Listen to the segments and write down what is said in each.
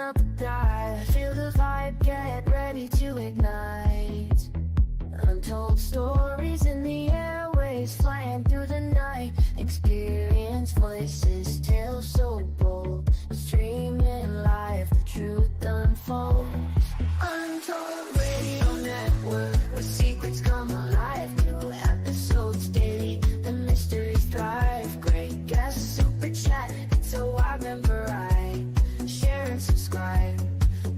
up a dive. Feel the vibe, get ready to ignite. Untold stories in the airways, flying through the night. Experience voices, tales so bold. Streaming live, the truth unfolds. Untold Radio Network, where secrets come alive. New episodes daily, the mysteries thrive. Great guests, super chat, it's so I remember I share and subscribe.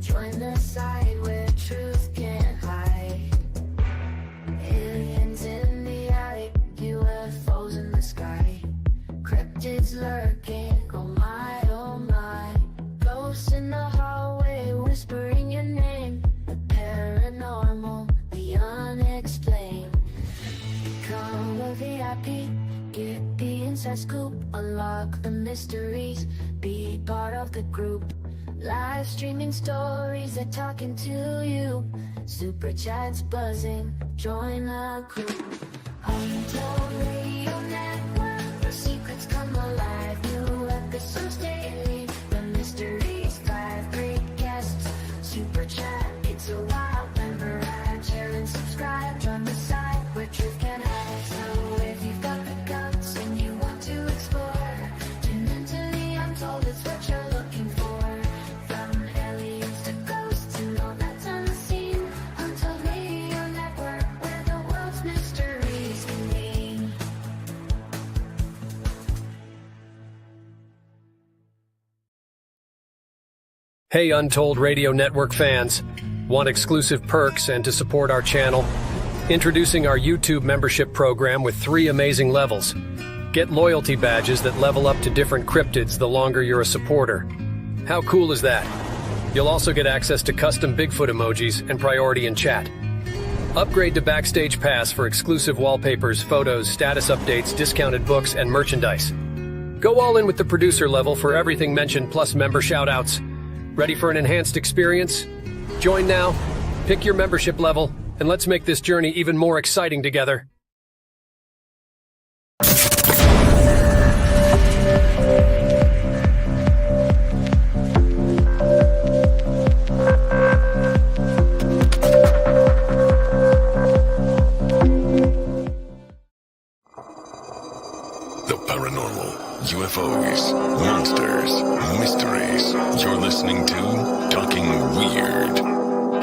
Join the side where truth can't hide. Aliens in the attic, UFOs in the sky. Cryptids lurking, oh my, oh my. Ghosts in the hallway, whispering your name. The paranormal, the unexplained. Become a VIP, get the inside scoop. Unlock the mysteries, be part of the group. Live streaming stories, they're talking to you. Super chats buzzing, join the crew. Untold Radio Network, where secrets come alive. New episodes daily, the mysteries thrive. Great guests, super chat, it's a wild member ride. Share and subscribe, join the side where truth can hide. So if you've got the guts and you want to explore, tune into the Untold, it's what you're looking for. From aliens to ghosts and all that's unseen. Untold Radio Network, where the world's mysteries convene. Hey Untold Radio Network fans, want exclusive perks and to support our channel? Introducing our YouTube membership program with 3 amazing levels. Get loyalty badges that level up to different cryptids the longer you're a supporter. How cool is that? You'll also get access to custom Bigfoot emojis and priority in chat. Upgrade to Backstage Pass for exclusive wallpapers, photos, status updates, discounted books, and merchandise. Go all in with the producer level for everything mentioned plus member shoutouts. Ready for an enhanced experience? Join now, pick your membership level, and let's make this journey even more exciting together. The paranormal, UFOs, monsters, mysteries. You're listening to Talking Weird.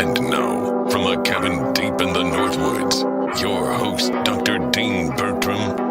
And now, from a cabin deep in the Northwoods, your host, Dr. Dean Bertram.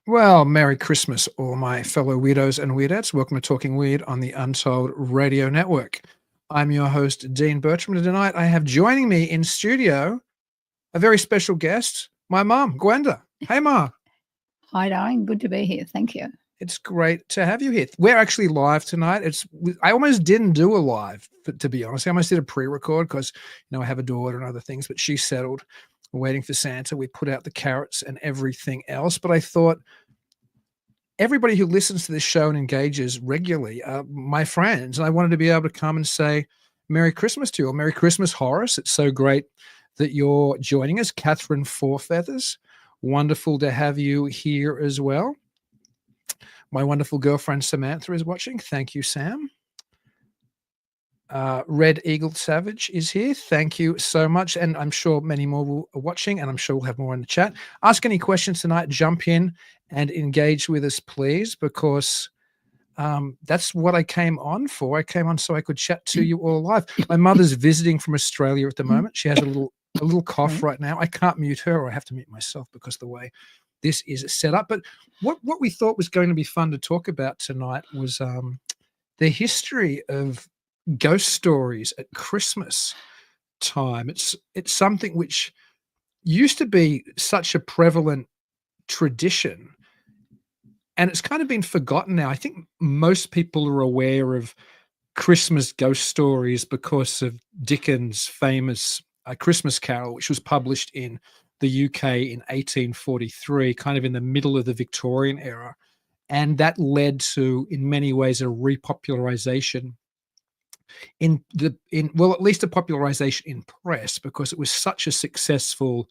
Well, Merry Christmas, all my fellow weirdos and weirdettes. Welcome to Talking Weird on the Untold Radio Network. I'm your host, Dean Bertram, and tonight I have joining me in studio a very special guest, my mum, Gwenda. Hey, Ma. Hi, darling. Good to be here. Thank you. It's great to have you here. We're actually live tonight. I almost didn't do a live, to be honest. I almost did a pre-record because, I have a daughter and other things, but she's settled. We're waiting for Santa. We put out the carrots and everything else, but I thought everybody who listens to this show and engages regularly are my friends, and I wanted to be able to come and say Merry Christmas to you, or Merry Christmas, Horace. It's so great that you're joining us. Catherine Fourfeathers, wonderful to have you here as well. My wonderful girlfriend Samantha is watching. Thank you, Sam. Red Eagle Savage is here. Thank you so much. And I'm sure many more are watching, and I'm sure we'll have more in the chat. Ask any questions tonight. Jump in and engage with us, please, because that's what I came on for. I came on so I could chat to you all live. My mother's visiting from Australia at the moment. She has a little cough right now. I can't mute her, or I have to mute myself because the way this is set up. But what we thought was going to be fun to talk about tonight was the history of ghost stories at Christmas time. It's something which used to be such a prevalent tradition, and it's kind of been forgotten now. I think most people are aware of Christmas ghost stories because of Dickens' famous Christmas Carol, which was published in the UK in 1843, kind of in the middle of the Victorian era. And that led to, in many ways, a repopularization well, at least a popularization in press, because it was such a successful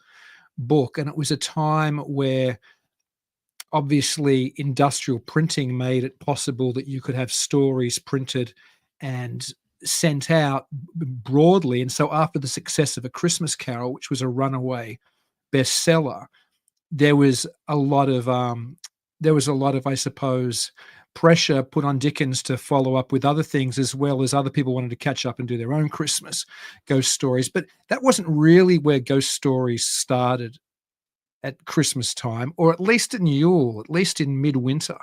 book. And it was a time where obviously industrial printing made it possible that you could have stories printed and sent out broadly. And so after the success of A Christmas Carol, which was a runaway bestseller, there was a lot of I suppose, pressure put on Dickens to follow up with other things, as well as other people wanted to catch up and do their own Christmas ghost stories. But that wasn't really where ghost stories started at Christmas time, or at least in Yule, at least in midwinter,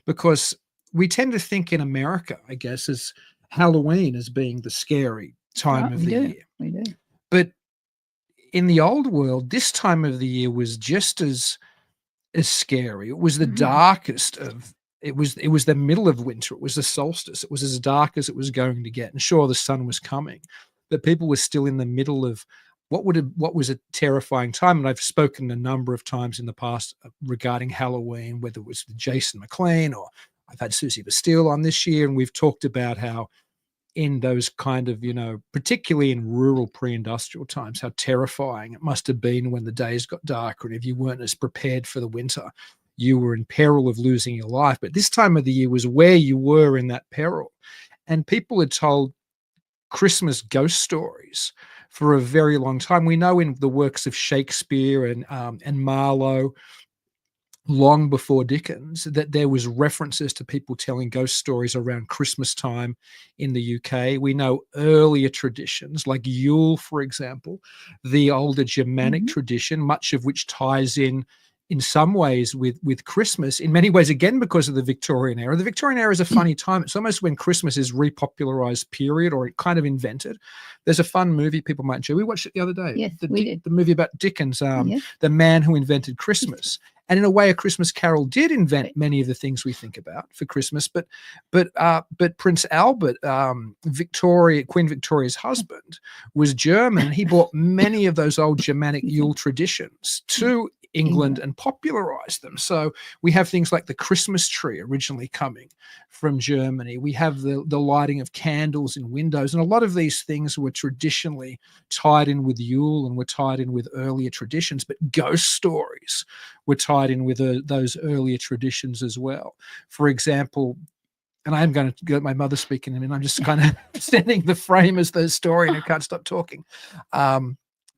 because we tend to think in America, I guess, as Halloween as being the scary time Right, of we the do. year. We do. But in the old world, this time of the year was just as scary. It was the darkest of it was the middle of winter. It was the solstice. It was as dark as it was going to get. And sure, the sun was coming, but people were still in the middle of what was a terrifying time. And I've spoken a number of times in the past regarding Halloween, whether it was Jason McLean, or I've had Susie Bastille on this year, and we've talked about how in those kind of, particularly in rural pre-industrial times, how terrifying it must have been when the days got darker. And if you weren't as prepared for the winter, you were in peril of losing your life. But this time of the year was where you were in that peril. And people had told Christmas ghost stories for a very long time. We know in the works of Shakespeare and Marlowe, long before Dickens, that there was references to people telling ghost stories around Christmas time in the UK. We know earlier traditions like Yule, for example, the older Germanic tradition, much of which ties in some ways with Christmas, in many ways, again, because of the Victorian era. The Victorian era is a funny time. It's almost when Christmas is repopularized period, or it kind of invented. There's a fun movie people might enjoy. We watched it the other day. Yes, we did. The movie about Dickens, Yes. The Man Who Invented Christmas. And in a way, A Christmas Carol did invent many of the things we think about for Christmas. But Prince Albert, Queen Victoria's husband, was German, and he brought many of those old Germanic Yule traditions to England and popularized them. So we have things like the Christmas tree originally coming from Germany. We have the lighting of candles in windows. And a lot of these things were traditionally tied in with Yule and were tied in with earlier traditions. But ghost stories were tied in with those earlier traditions as well. For example, and I'm going to get my mother speaking to me, and I'm just kind of setting the frame as the story, and I can't stop talking.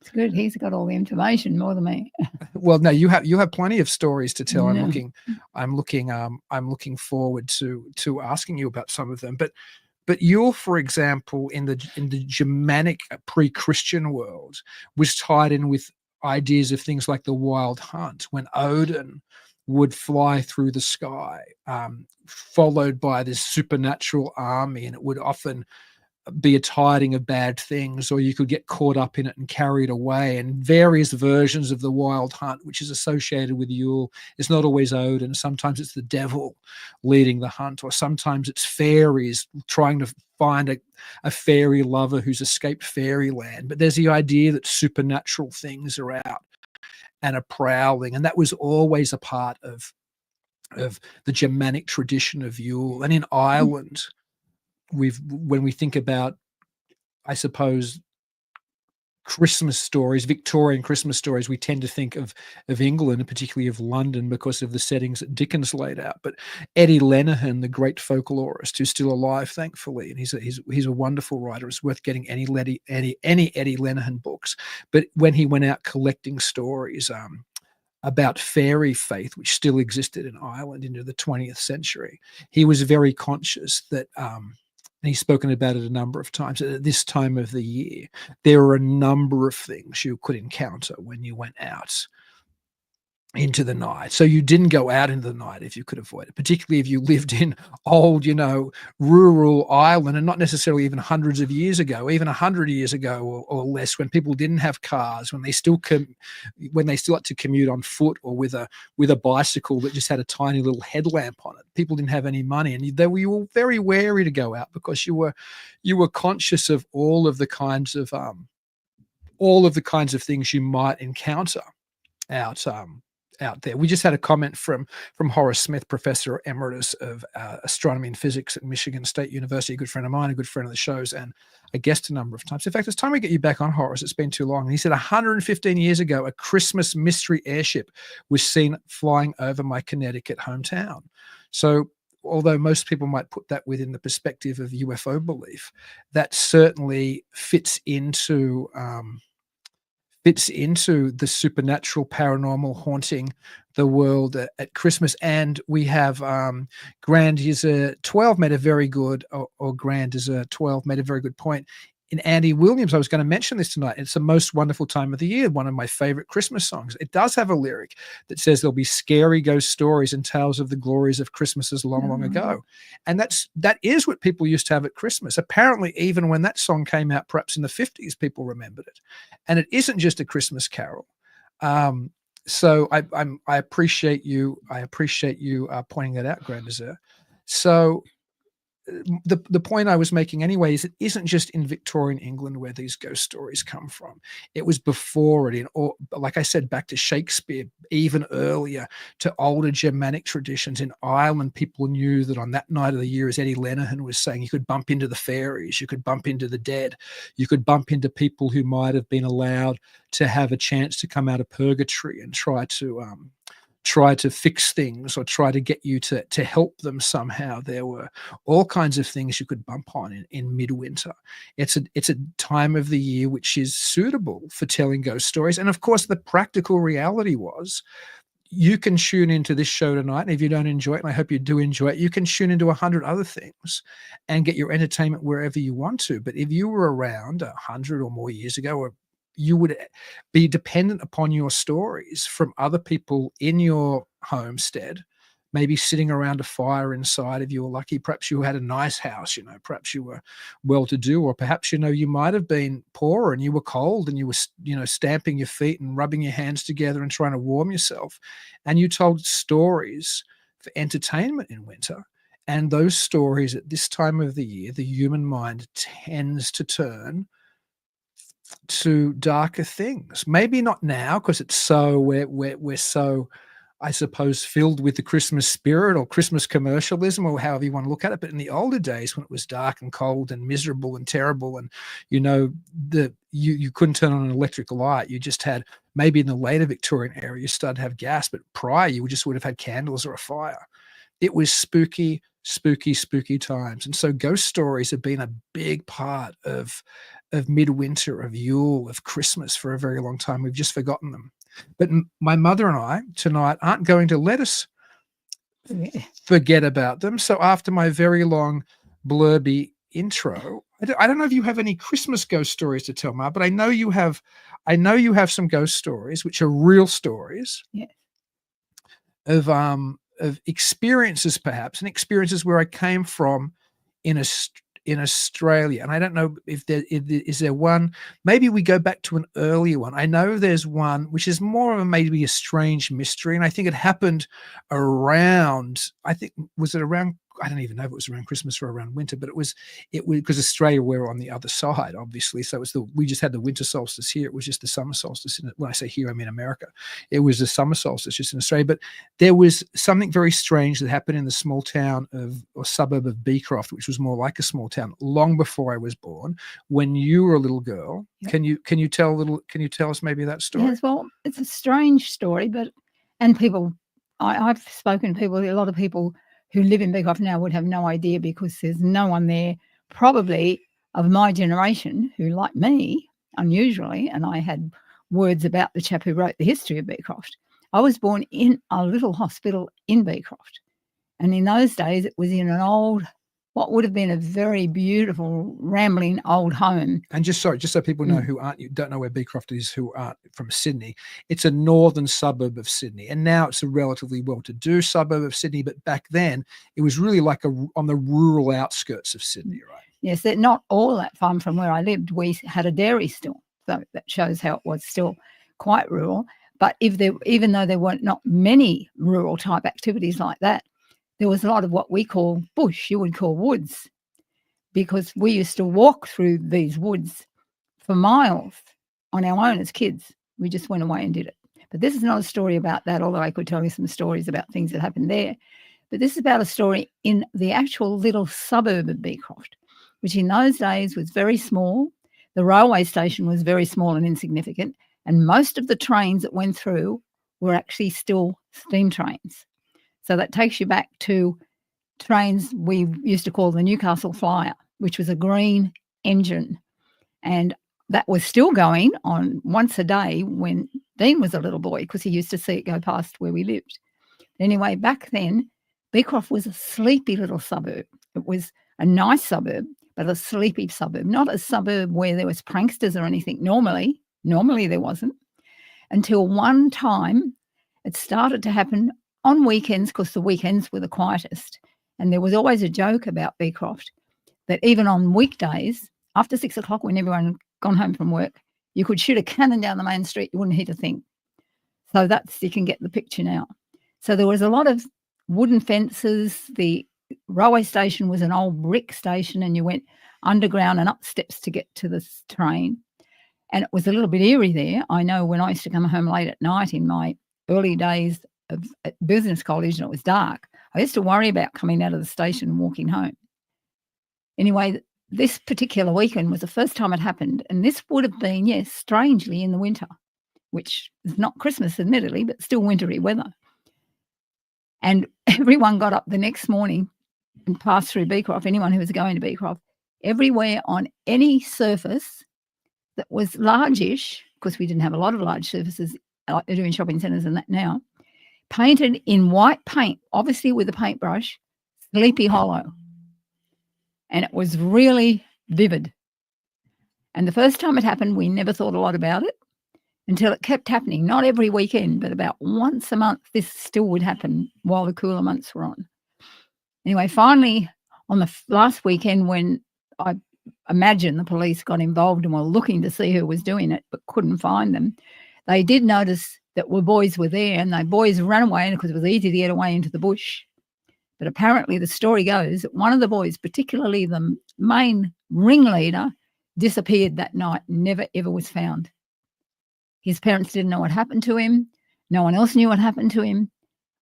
It's good. He's got all the information more than me. Well, no, you have plenty of stories to tell. No. I'm looking forward to asking you about some of them. But Yule, for example, in the Germanic pre-Christian world, was tied in with ideas of things like the wild hunt, when Odin would fly through the sky, followed by this supernatural army, and it would often be a tiding of bad things, or you could get caught up in it and carried away. And various versions of the wild hunt, which is associated with Yule, is not always Odin. Sometimes it's the devil leading the hunt, or sometimes it's fairies trying to find a fairy lover who's escaped fairyland. But there's the idea that supernatural things are out and are prowling, and that was always a part of the Germanic tradition of Yule. And in Ireland, when we think about, I suppose, Christmas stories, Victorian Christmas stories, we tend to think of England, and particularly of London, because of the settings that Dickens laid out. But Eddie Lenihan, the great folklorist, who's still alive, thankfully, and he's a wonderful writer. It's worth getting any Eddie Lenihan books. But when he went out collecting stories about fairy faith, which still existed in Ireland into the 20th century, he was very conscious that and he's spoken about it a number of times, at this time of the year, there are a number of things you could encounter when you went out into the night. So you didn't go out into the night if you could avoid it, particularly if you lived in old, rural Ireland, and not necessarily even hundreds of years ago, even 100 years ago or less, when people didn't have cars, when they still had to commute on foot or with a bicycle that just had a tiny little headlamp on it. People didn't have any money, and you were very wary to go out because you were conscious of all of the kinds of things you might encounter out there. We just had a comment from Horace Smith, Professor Emeritus of Astronomy and Physics at Michigan State University, a good friend of mine, a good friend of the show's, and a guest a number of times. In fact, it's time we get you back on, Horace. It's been too long. And he said 115 years ago, a Christmas mystery airship was seen flying over my Connecticut hometown. So although most people might put that within the perspective of UFO belief, that certainly fits into the supernatural, paranormal, haunting the world at Christmas. And we have Grand User 12 made a very good, or Grand User 12 made a very good point. In Andy Williams, I was going to mention this tonight. It's the most wonderful time of the year, one of my favorite Christmas songs. It does have a lyric that says there'll be scary ghost stories and tales of the glories of Christmases long, long ago. And that is what people used to have at Christmas. Apparently, even when that song came out, perhaps in the 50s, people remembered it. And it isn't just a Christmas carol. So I appreciate you. I appreciate you pointing that out, Grand Dessert. So the point I was making anyway is it isn't just in Victorian England where these ghost stories come from. It was before it, like I said, back to Shakespeare, even earlier, to older Germanic traditions. In Ireland, people knew that on that night of the year, as Eddie Lenihan was saying, you could bump into the fairies, you could bump into the dead, you could bump into people who might have been allowed to have a chance to come out of purgatory and try to fix things or try to get you to help them somehow. There were all kinds of things you could bump on in midwinter. It's a time of the year which is suitable for telling ghost stories. And of course, the practical reality was you can tune into this show tonight, and if you don't enjoy it, and I hope you do enjoy it, you can tune into 100 other things and get your entertainment wherever you want to. But if you were around 100 or more years ago, or you would be dependent upon your stories from other people in your homestead, maybe sitting around a fire inside if you were lucky. Perhaps you had a nice house, perhaps you were well-to-do, or perhaps, you might have been poorer and you were cold and you were, stamping your feet and rubbing your hands together and trying to warm yourself. And you told stories for entertainment in winter. And those stories at this time of the year, the human mind tends to turn to darker things. Maybe not now, because it's so we're so, I suppose, filled with the Christmas spirit or Christmas commercialism, or however you want to look at it. But in the older days, when it was dark and cold and miserable and terrible, and you couldn't turn on an electric light, you just had, maybe in the later Victorian era, you started to have gas, but prior you just would have had candles or a fire. It was spooky times. And so ghost stories have been a big part of midwinter, of Yule, of Christmas for a very long time. We've just forgotten them. But my mother and I tonight aren't going to let us forget about them. So after my very long blurby intro, I don't know if you have any Christmas ghost stories to tell, Ma, but I know you have some ghost stories, which are real stories. Yeah. Of experiences, perhaps, and experiences where I came from in Australia. And I don't know if is there one, maybe we go back to an earlier one. I know there's one which is more of maybe a strange mystery, and I think it happened around, was it around, I don't even know if it was around Christmas or around winter, but it was because Australia, we're on the other side, obviously. So we just had the winter solstice here. It was just the summer solstice. When I say here, I mean America. It was the summer solstice just in Australia. But there was something very strange that happened in the small town or suburb of Beecroft, which was more like a small town, long before I was born, when you were a little girl. Yep. Can you tell us maybe that story? Yes, well, it's a strange story, and people, I've spoken to people, a lot of people who live in Beecroft now would have no idea, because there's no one there probably of my generation who, like me, unusually, and I had words about the chap who wrote the history of Beecroft. I was born in a little hospital in Beecroft. And in those days, it was in an old what would have been a very beautiful, rambling old home. And just so people know who don't know where Beecroft is, who aren't from Sydney, it's a northern suburb of Sydney, and now it's a relatively well-to-do suburb of Sydney. But back then, it was really like on the rural outskirts of Sydney, right? Yes, they're not all that far from where I lived. We had a dairy still, so that shows how it was still quite rural. But even though there weren't not many rural type activities like that, there was a lot of what we call bush, you would call woods, because we used to walk through these woods for miles on our own as kids. We just went away and did it. But this is not a story about that, although I could tell you some stories about things that happened there. But this is about a story in the actual little suburb of Beecroft, which in those days was very small. The railway station was very small and insignificant, and most of the trains that went through were actually still steam trains. So that takes you back to trains we used to call the Newcastle Flyer, which was a green engine. And that was still going on once a day when Dean was a little boy, because he used to see it go past where we lived. Anyway, back then, Beecroft was a sleepy little suburb. It was a nice suburb, but a sleepy suburb, not a suburb where there was pranksters or anything. Normally there wasn't, until one time it started to happen on weekends, because the weekends were the quietest. And there was always a joke about Beecroft that even on weekdays, after 6 o'clock, when everyone had gone home from work, you could shoot a cannon down the main street, you wouldn't hit a thing. So you can get the picture now. So there was a lot of wooden fences. The railway station was an old brick station, and you went underground and up steps to get to the train. And it was a little bit eerie there. I know when I used to come home late at night in my early days at business college and it was dark, I used to worry about coming out of the station and walking home. Anyway, this particular weekend was the first time it happened, and this would have been, yes, strangely in the winter, which is not Christmas admittedly, but still wintry weather. And everyone got up the next morning and passed through Beecroft, anyone who was going to Beecroft, everywhere on any surface that was largish, because we didn't have a lot of large surfaces like they do in shopping centres and that now, painted in white paint, obviously with a paintbrush, Sleepy Hollow. And it was really vivid. And the first time it happened, we never thought a lot about it until it kept happening, not every weekend, but about once a month, this still would happen while the cooler months were on. Anyway, finally, on the last weekend when I imagine the police got involved and were looking to see who was doing it but couldn't find them, they did notice that boys were there, and the boys ran away because it was easy to get away into the bush. But apparently the story goes that one of the boys, particularly the main ringleader, disappeared that night, never ever was found. His parents didn't know what happened to him. No one else knew what happened to him,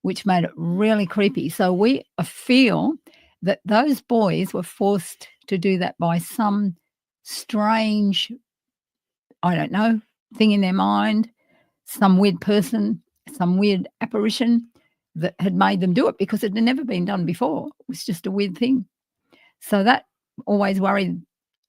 which made it really creepy. So we feel that those boys were forced to do that by some strange, I don't know, thing in their mind, some weird person, some weird apparition that had made them do it, because it had never been done before. It was just a weird thing. So that always worried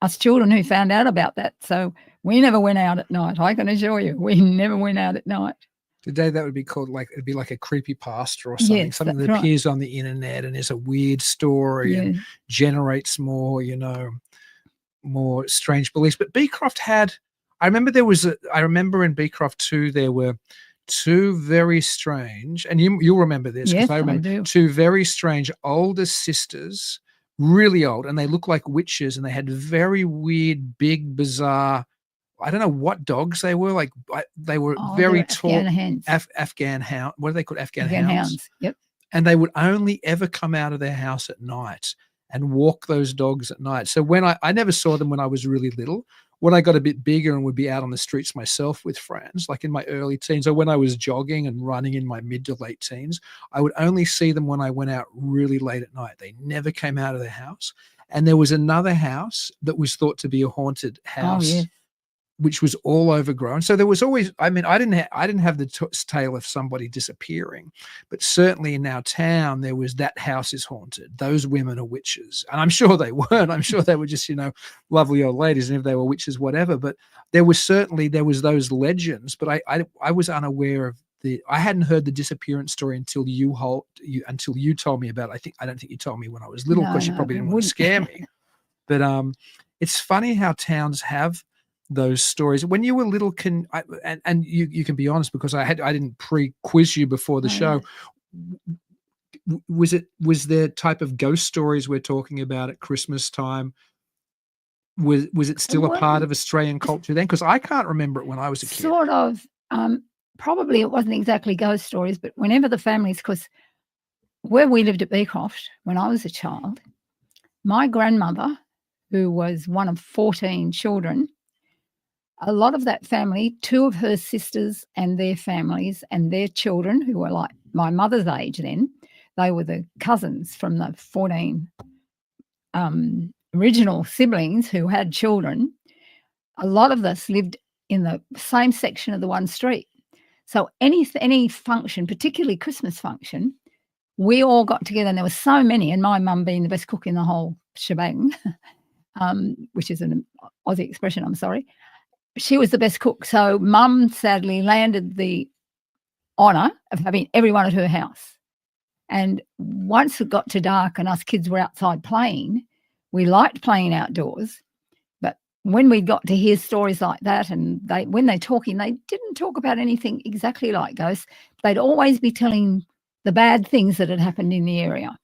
us children who found out about that. So we never went out at night. I can assure you, we never went out at night. Today that would be called it'd be like a creepypasta or something, Yes, something that's that right. appears on the internet and is a weird story and generates more, more strange beliefs. But Beecroft I remember in Beecroft too, there were two very strange, and you'll remember this because Yes, I remember I do. two very strange older sisters, really old, and they looked like witches, and they had very weird, big, bizarre, I don't know what dogs they were. They were very tall. Afghan hens. Afghan hound. What are they called? Afghan Afghan hounds. hounds. Yep. And they would only ever come out of their house at night and walk those dogs at night. So when I never saw them when I was really little. When I got a bit bigger and would be out on the streets myself with friends, like in my early teens, or when I was jogging and running in my mid to late teens, I would only see them when I went out really late at night. They never came out of their house. And there was another house that was thought to be a haunted house. Oh, yes. Which was all overgrown. So there was always, I didn't have the tale of somebody disappearing, but certainly in our town, there was that house is haunted. Those women are witches. And I'm sure they weren't. I'm sure they were just, lovely old ladies. And if they were witches, whatever. But there was those legends, but I was unaware of I hadn't heard the disappearance story until you told me about it. I don't think you told me when I was little, because you probably didn't want to scare me. But it's funny how towns have those stories. When you were little, and you can be honest, because I didn't pre-quiz you before the show. Was there type of ghost stories we're talking about at Christmas time? Was it still a part of Australian culture then? Because I can't remember it when I was a kid. Sort of. Probably it wasn't exactly ghost stories, but whenever the families, because where we lived at Beecroft when I was a child, my grandmother, who was one of 14 children, a lot of that family, 2 of her sisters and their families and their children, who were like my mother's age then, they were the cousins from the 14 original siblings who had children. A lot of us lived in the same section of the one street. So any function, particularly Christmas function, we all got together, and there were so many, and my mum being the best cook in the whole shebang, which is an Aussie expression, I'm sorry. She was the best cook. So mum sadly landed the honour of having everyone at her house. And once it got to dark and us kids were outside playing, we liked playing outdoors. But when we got to hear stories like that, and when they're talking, they didn't talk about anything exactly like ghosts. They'd always be telling the bad things that had happened in the area.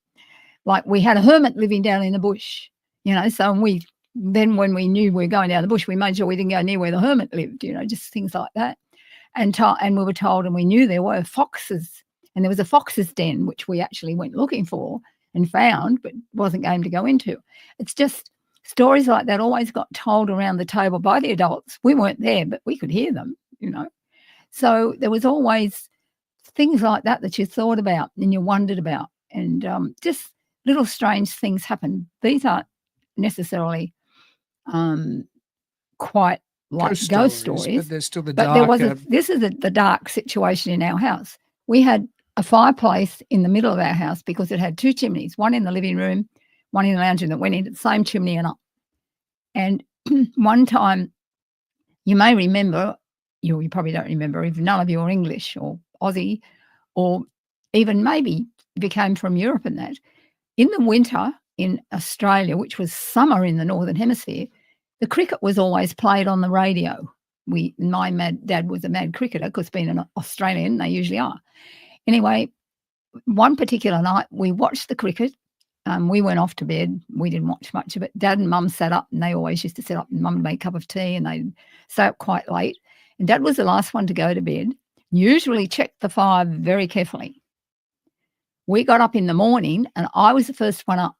Like we had a hermit living down in the bush, so then when we knew we were going down the bush, we made sure we didn't go near where the hermit lived, just things like that. And we were told, and we knew there were foxes, and there was a fox's den, which we actually went looking for and found, but wasn't game to go into. It's just stories like that always got told around the table by the adults. We weren't there, but we could hear them, So there was always things like that you thought about and you wondered about, and just little strange things happen. These aren't necessarily quite like ghost stories, but there's still the but dark. This is the dark situation in our house. We had a fireplace in the middle of our house because it had 2 chimneys, one in the living room, one in the lounge room, that went into the same chimney and up. And one time, you may remember, you probably don't remember if none of you are English or Aussie, or even maybe if you came from Europe and that, in the winter in Australia, which was summer in the Northern Hemisphere, the cricket was always played on the radio. My dad was a mad cricketer, because being an Australian, they usually are. Anyway, one particular night we watched the cricket. We went off to bed. We didn't watch much of it. Dad and Mum sat up, and they always used to sit up, and Mum would make a cup of tea, and they'd stay up quite late. And Dad was the last one to go to bed, usually checked the fire very carefully. We got up in the morning, and I was the first one up,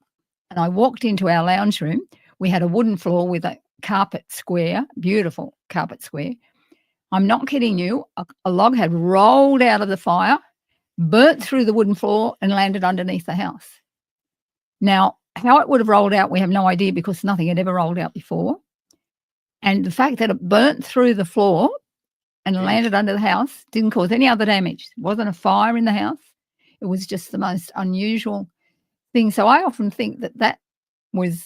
and I walked into our lounge room. We had a wooden floor with a carpet square, beautiful carpet square. I'm not kidding you. A log had rolled out of the fire, burnt through the wooden floor, and landed underneath the house. Now, how it would have rolled out, we have no idea, because nothing had ever rolled out before. And the fact that it burnt through the floor and landed under the house didn't cause any other damage. It wasn't a fire in the house. It was just the most unusual thing. So I often think that was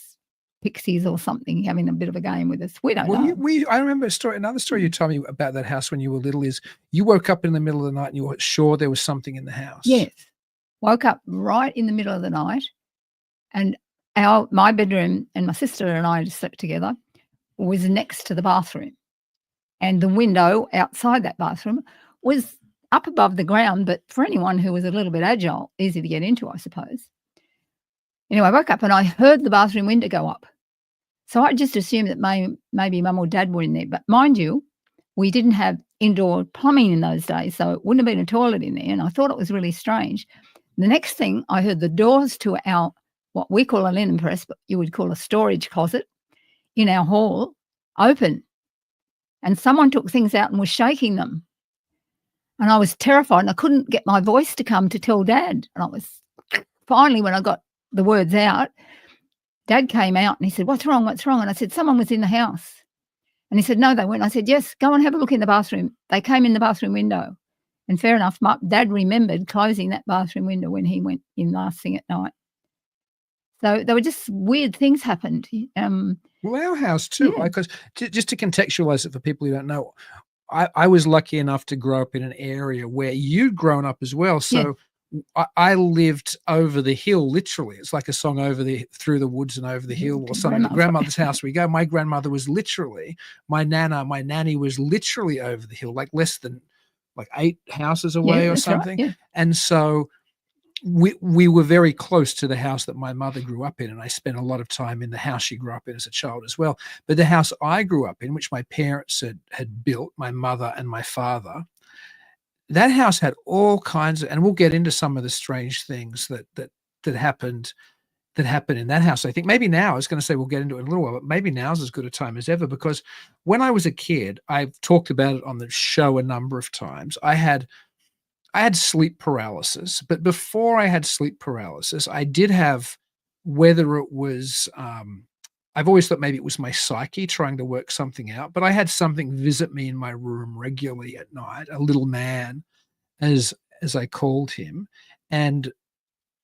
pixies or something having a bit of a game with us. We don't know. I remember another story you told me about that house when you were little is you woke up in the middle of the night and you were sure there was something in the house. Yes. Woke up right in the middle of the night, and my bedroom, and my sister and I slept together, was next to the bathroom. And the window outside that bathroom was up above the ground, but for anyone who was a little bit agile, easy to get into, I suppose. Anyway, I woke up and I heard the bathroom window go up. So I just assumed that maybe Mum or Dad were in there. But mind you, we didn't have indoor plumbing in those days, so it wouldn't have been a toilet in there, and I thought it was really strange. The next thing, I heard the doors to our, what we call a linen press, but you would call a storage closet, in our hall, open. And someone took things out and was shaking them. And I was terrified, and I couldn't get my voice to come to tell Dad. And I was finally, when I got the words out, Dad came out and he said, "What's wrong? What's wrong?" And I said, "Someone was in the house." And he said, "No, they weren't." I said, "Yes, go and have a look in the bathroom." They came in the bathroom window. And fair enough, my Dad remembered closing that bathroom window when he went in last thing at night. So there were just weird things happened. Well, our house too, because just to contextualize it for people who don't know, I was lucky enough to grow up in an area where you'd grown up as well. So I lived over the hill, literally. It's like a song, through the woods and over the hill, or to something. To grandma's. grandmother's house we go. My grandmother was literally, my nanny was literally over the hill, like less than like 8 houses away or that's right, something. yeah. And so we were very close to the house that my mother grew up in, and I spent a lot of time in the house she grew up in as a child as well. But the house I grew up in, which my parents had built, my mother and my father, that house had all kinds of, and we'll get into some of the strange things that happened in that house. I think maybe now, I was going to say we'll get into it in a little while, but maybe now's as good a time as ever, because when I was a kid, I've talked about it on the show a number of times. I had sleep paralysis, but before I had sleep paralysis, I did have, whether it was, I've always thought maybe it was my psyche trying to work something out, but I had something visit me in my room regularly at night, a little man, as I called him, and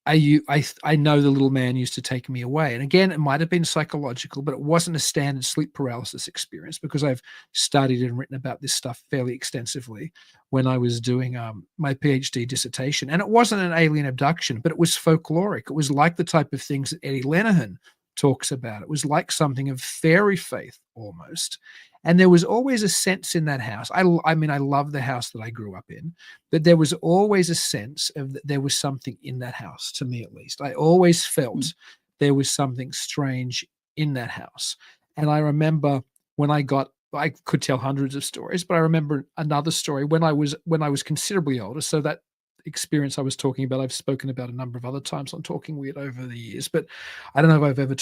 I know the little man used to take me away. And again, it might have been psychological, but it wasn't a standard sleep paralysis experience, because I've studied and written about this stuff fairly extensively when I was doing my PhD dissertation. And it wasn't an alien abduction, but it was folkloric. It was like the type of things that Eddie Lenihan talks about. It was like something of fairy faith almost. And there was always a sense in that house. I mean, I love the house that I grew up in, but there was always a sense of that there was something in that house, to me at least. I always felt there was something strange in that house. And I remember I could tell hundreds of stories, but I remember another story when I was considerably older. So that experience I was talking about, I've spoken about a number of other times on Talking Weird over the years, but I don't know if I've ever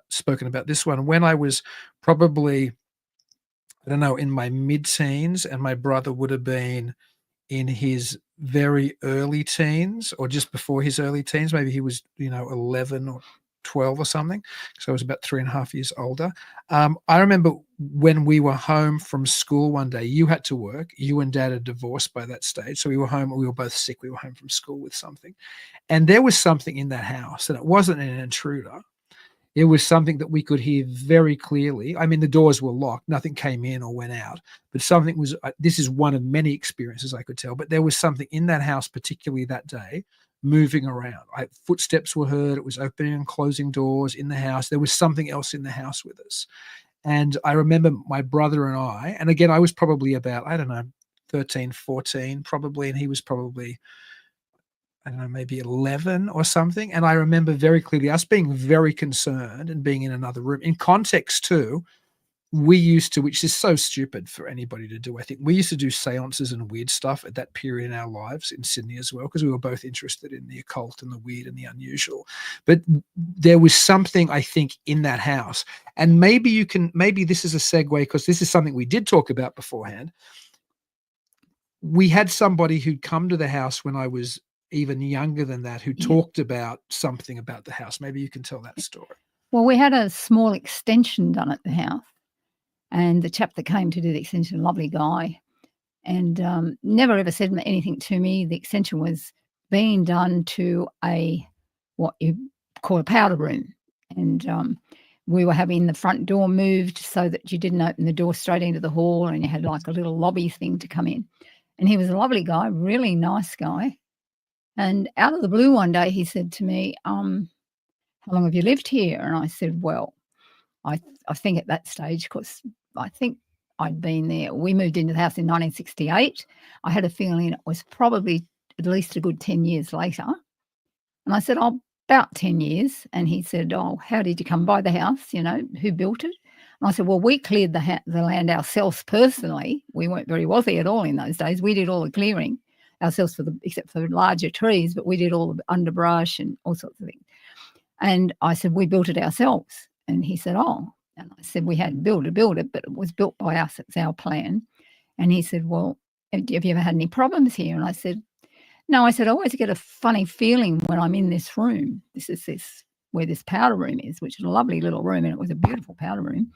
spoken about this one. When I was probably, I don't know, in my mid-teens, and my brother would have been in his very early teens, or just before his early teens. Maybe he was, 11 or 12 or something. So I was about 3.5 years older. I remember when we were home from school one day, you had to work. You and Dad had divorced by that stage. So we were home, we were both sick. We were home from school with something. And there was something in that house, and it wasn't an intruder. It was something that we could hear very clearly. I mean, the doors were locked. Nothing came in or went out. But something was, this is one of many experiences I could tell, but there was something in that house, particularly that day, moving around. Footsteps were heard. It was opening and closing doors in the house. There was something else in the house with us. And I remember my brother and I, and again, I was probably about, 13, 14 probably, and he was probably, maybe 11 or something. And I remember very clearly us being very concerned and being in another room. In context too, we used to, which is so stupid for anybody to do, I think, we used to do seances and weird stuff at that period in our lives in Sydney as well, because we were both interested in the occult and the weird and the unusual. But there was something, I think, in that house. And maybe this is a segue, because this is something we did talk about beforehand. We had somebody who'd come to the house when I was even younger than that, who talked about something about the house. Maybe you can tell that story. Well, we had a small extension done at the house, and the chap that came to do the extension, lovely guy, and never ever said anything to me. The extension was being done to what you call a powder room, and we were having the front door moved so that you didn't open the door straight into the hall, and you had like a little lobby thing to come in. And he was a lovely guy, really nice guy. And out of the blue one day, he said to me, how long have you lived here? And I said, well, I think at that stage, because I think I'd been there. We moved into the house in 1968. I had a feeling it was probably at least a good 10 years later. And I said, about 10 years. And he said, how did you come by the house? Who built it? And I said, well, we cleared the land ourselves personally. We weren't very wealthy at all in those days. We did all the clearing ourselves, except for larger trees, but we did all the underbrush and all sorts of things. And I said, we built it ourselves. And he said, and I said, we hadn't built it, but it was built by us. It's our plan. And he said, well, have you ever had any problems here? And I said, no. I said, I always get a funny feeling when I'm in this room. This is where this powder room is, which is a lovely little room, and it was a beautiful powder room.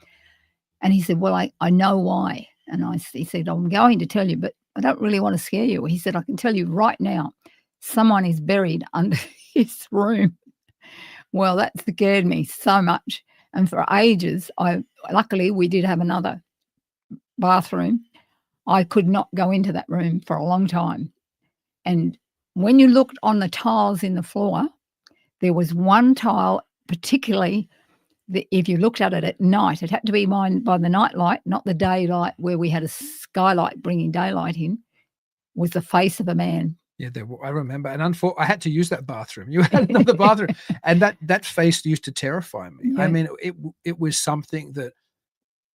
And he said, well, I know why. And he said, I'm going to tell you, but I don't really want to scare you. He said, I can tell you right now, someone is buried under his room. Well, that scared me so much. And for ages, luckily we did have another bathroom. I could not go into that room for a long time. And when you looked on the tiles in the floor, there was one tile particularly that if you looked at it at night, it had to be by the night light, not the daylight where we had a skylight bringing daylight in, was the face of a man. Yeah, I remember. And I had to use that bathroom. You had another bathroom. And that face used to terrify me. Yeah. I mean, it was something that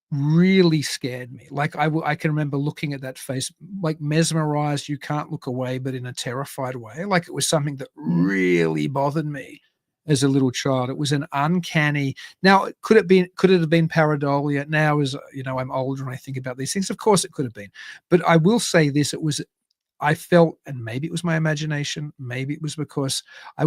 really scared me. Like I can remember looking at that face, like mesmerized. You can't look away, but in a terrified way. Like it was something that really bothered me as a little child. It was an uncanny. Now, could it have been pareidolia? Now, as you know, I'm older and I think about these things. Of course, it could have been. But I will say this: I felt, and maybe it was my imagination, maybe it was because I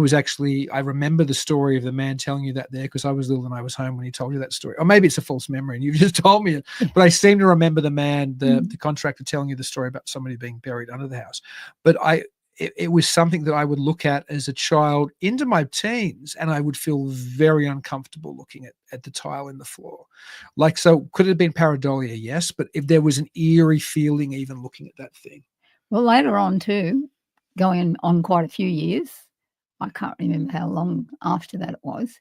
remember the story of the man telling you that there because I was little and I was home when he told you that story. Or maybe it's a false memory and you've just told me it. But I seem to remember the man, the contractor telling you the story about somebody being buried under the house. But it was something that I would look at as a child into my teens, and I would feel very uncomfortable looking at the tile in the floor. Like, so could it have been pareidolia? Yes. But if there was an eerie feeling even looking at that thing. Well, later on too, going on quite a few years, I can't remember how long after that it was,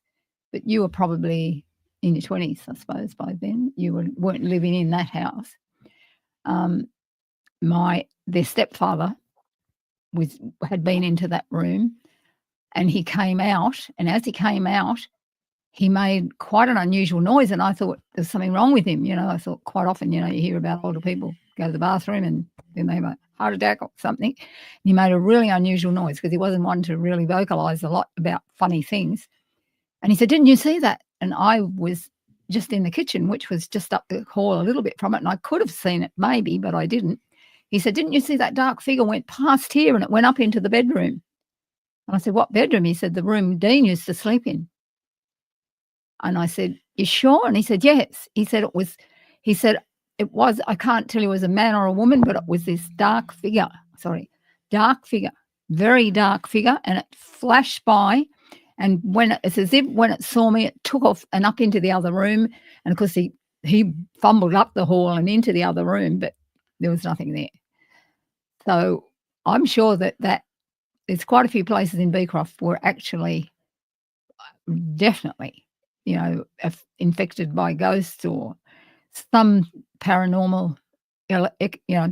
but you were probably in your 20s, I suppose, by then. You weren't living in that house. Their stepfather had been into that room, and he came out, and as he came out, he made quite an unusual noise, and I thought there's something wrong with him. You know, I thought quite often, you hear about older people go to the bathroom and then they have a heart attack or something. And he made a really unusual noise because he wasn't one to really vocalize a lot about funny things. And he said, "Didn't you see that?" And I was just in the kitchen, which was just up the hall a little bit from it, and I could have seen it maybe, but I didn't. He said, "Didn't you see that dark figure went past here and it went up into the bedroom?" And I said, "What bedroom?" He said, "The room Dean used to sleep in." And I said, "You sure?" And he said, "Yes." He said, I can't tell you it was a man or a woman, but it was this dark figure, very dark figure. And it flashed by. And it's as if when it saw me, it took off and up into the other room. And of course, he fumbled up the hall and into the other room, but there was nothing there. So I'm sure that there's quite a few places in Beecroft were actually definitely, infected by ghosts or some paranormal,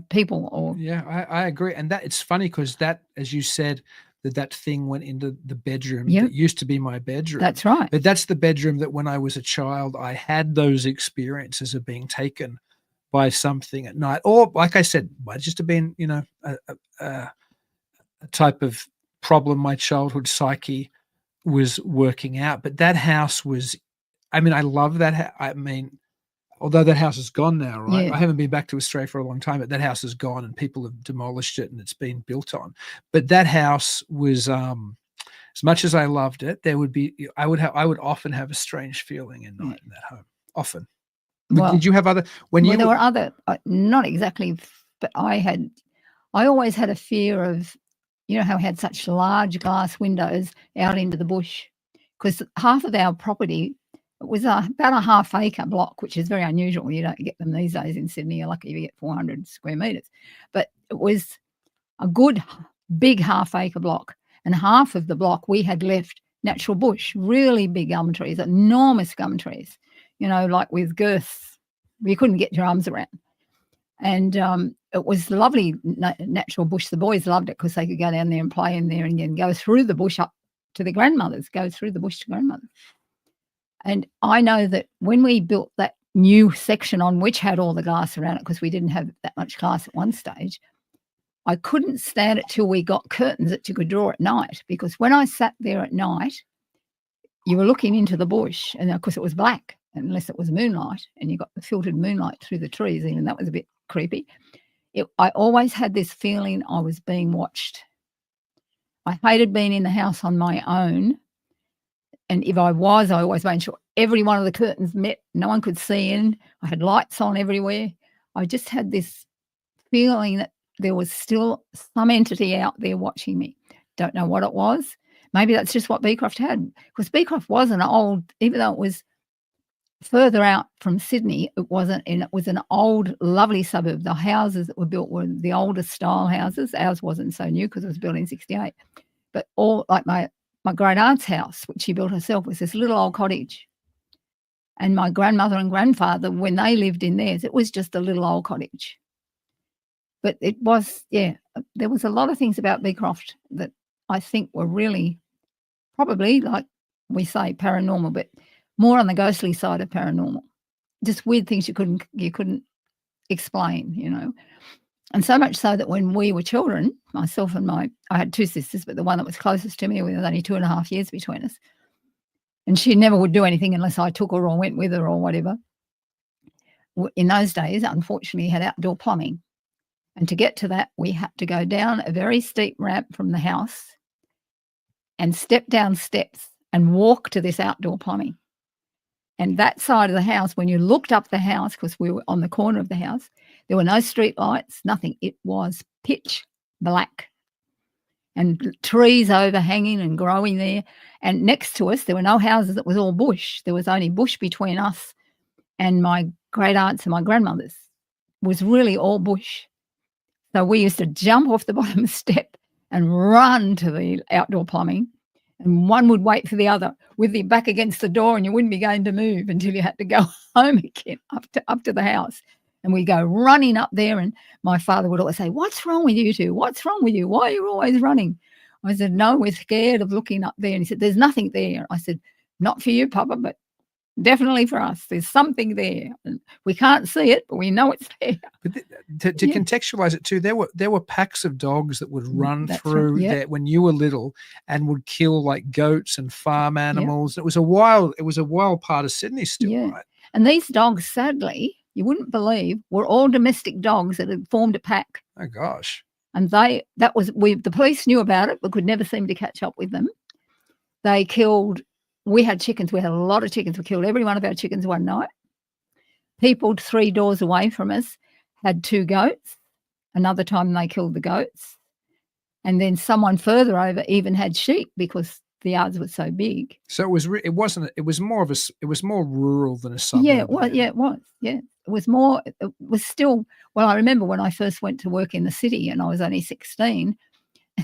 people. Or yeah, I agree, and that it's funny because that, as you said, that thing went into the bedroom Yep. that used to be my bedroom. That's right. But that's the bedroom that when I was a child, I had those experiences of being taken by something at night, or like I said, might just have been, a type of problem my childhood psyche was working out. But that house was, I love that. Although that house is gone now, right? Yeah. I haven't been back to Australia for a long time, but that house is gone and people have demolished it and it's been built on. But that house was, as much as I loved it, I would often have a strange feeling in night in that home. Often. Well, did you have other there were other, not exactly, but I always had a fear of, how we had such large glass windows out into the bush, because half of our property, it was about a half-acre block, which is very unusual. You don't get them these days in Sydney. You're lucky if you get 400 square metres. But it was a good, big half-acre block. And half of the block we had left natural bush, really big gum trees, enormous gum trees, like with girths. You couldn't get your arms around. And it was lovely natural bush. The boys loved it because they could go down there and play in there and then go through the bush up to the grandmothers, And I know that when we built that new section on which had all the glass around it, because we didn't have that much glass at one stage, I couldn't stand it till we got curtains that you could draw at night, because when I sat there at night, you were looking into the bush, and of course it was black unless it was moonlight, and you got the filtered moonlight through the trees. Even that was a bit creepy. I always had this feeling I was being watched. I hated being in the house on my own. And if I always made sure every one of the curtains met, no one could see in. I had lights on everywhere. I just had this feeling that there was still some entity out there watching me. Don't know what it was. Maybe that's just what Beecroft had, because Beecroft was an old, even though it was further out from Sydney, it was an old, lovely suburb. The houses that were built were the older style houses. Ours wasn't so new because it was built in 68. But all like my great aunt's house, which she built herself, was this little old cottage. And my grandmother and grandfather, when they lived in theirs, it was just a little old cottage. But it was, there was a lot of things about Beecroft that I think were really probably, like we say, paranormal, but more on the ghostly side of paranormal. Just weird things you couldn't explain, you know. And so much so that when we were children, myself and I had two sisters, but the one that was closest to me, there was only 2.5 years between us. And she never would do anything unless I took her or went with her or whatever. In those days, unfortunately, had outdoor plumbing. And to get to that, we had to go down a very steep ramp from the house and step down steps and walk to this outdoor plumbing. And that side of the house, when you looked up the house, because we were on the corner of the house, there were no street lights, nothing. It was pitch black. And trees overhanging and growing there. And next to us, there were no houses. It was all bush. There was only bush between us and my great aunts and my grandmothers. It was really all bush. So we used to jump off the bottom step and run to the outdoor plumbing. And one would wait for the other with your back against the door, and you wouldn't be going to move until you had to go home again up to the house. And we go running up there, and my father would always say, "What's wrong with you two? What's wrong with you? Why are you always running?" I said, "No, we're scared of looking up there." And he said, "There's nothing there." I said, "Not for you, Papa, but definitely for us. There's something there. And we can't see it, but we know it's there." But to contextualize it too, there were packs of dogs that would run through there when you were little and would kill like goats and farm animals. It was a wild part of Sydney still, right? And these dogs, sadly, you wouldn't believe, were all domestic dogs that had formed a pack. Oh gosh. And the police knew about it, but could never seem to catch up with them. They killed, we had chickens, we had a lot of chickens. We killed every one of our chickens one night. People 3 doors away from us had 2 goats. Another time they killed the goats. And then someone further over even had sheep because the yards were so big. So it was more rural than a suburb. Yeah, it was. Yeah. It was still, well, I remember when I first went to work in the city and I was only 16,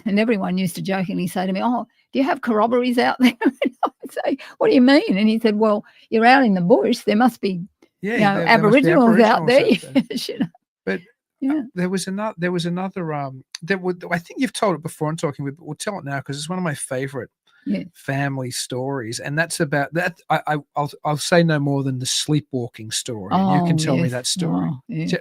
and everyone used to jokingly say to me, "Oh, do you have corroborees out there?" And I would say, "What do you mean?" And he said, "Well, you're out in the bush. There must be, Aboriginals out there." You know. But there was another. I think you've told it before. I'm talking with, but we'll tell it now because it's one of my favorite family stories, and that's about that. I'll say no more than the sleepwalking story, and you can tell me that story.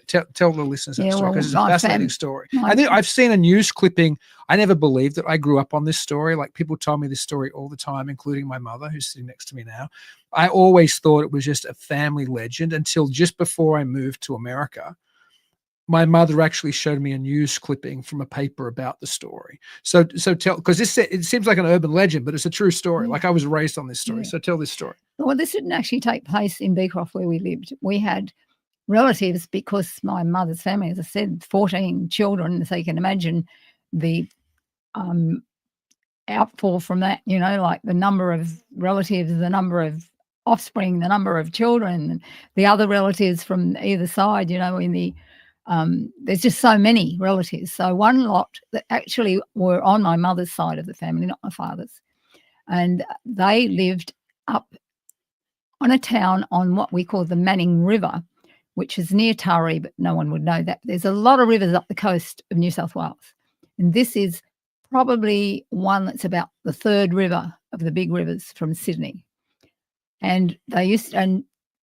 Tell the listeners that story because it's a fascinating story. I think I've seen a news clipping. I never believed it. I grew up on this story. Like people told me this story all the time, including my mother, who's sitting next to me now. I always thought it was just a family legend until just before I moved to America. My mother actually showed me a news clipping from a paper about the story. So tell, because it seems like an urban legend, but it's a true story. Like I was raised on this story. So tell this story. Well, this didn't actually take place in Beecroft where we lived. We had relatives because my mother's family, as I said, 14 children. So you can imagine the outfall from that, you know, like the number of relatives, the number of offspring, the number of children, the other relatives from either side, you know, in the there's just so many relatives. So one lot that actually were on my mother's side of the family, not my father's. And they lived up on a town on what we call the Manning River, which is near Taree, but no one would know that. There's a lot of rivers up the coast of New South Wales. And this is probably one that's about the 3rd river of the big rivers from Sydney. And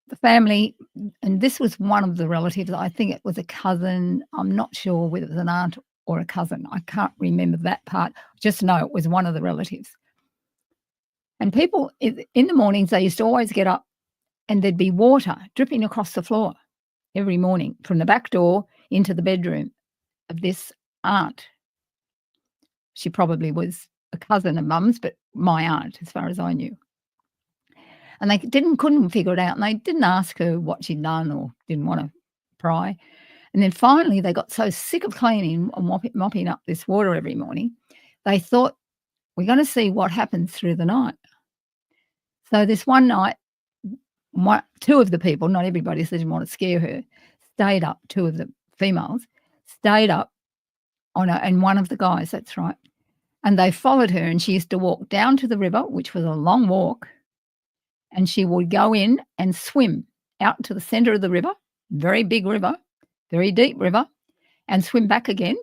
the family, and this was one of the relatives, I think it was a cousin. I'm not sure whether it was an aunt or a cousin. I can't remember that part. Just know it was one of the relatives. And people, in the mornings, they used to always get up and there'd be water dripping across the floor every morning from the back door into the bedroom of this aunt. She probably was a cousin of Mum's, but my aunt, as far as I knew. And they couldn't figure it out, and they didn't ask her what she'd done or didn't want to pry. And then finally they got so sick of cleaning and mopping up this water every morning, they thought, we're going to see what happens through the night. So this one night, two of the people, not everybody, so didn't want to scare her, stayed up. Two of the females stayed up and one of the guys, that's right. And they followed her, and she used to walk down to the river, which was a long walk, and she would go in and swim out to the center of the river, very big river, very deep river, and swim back again,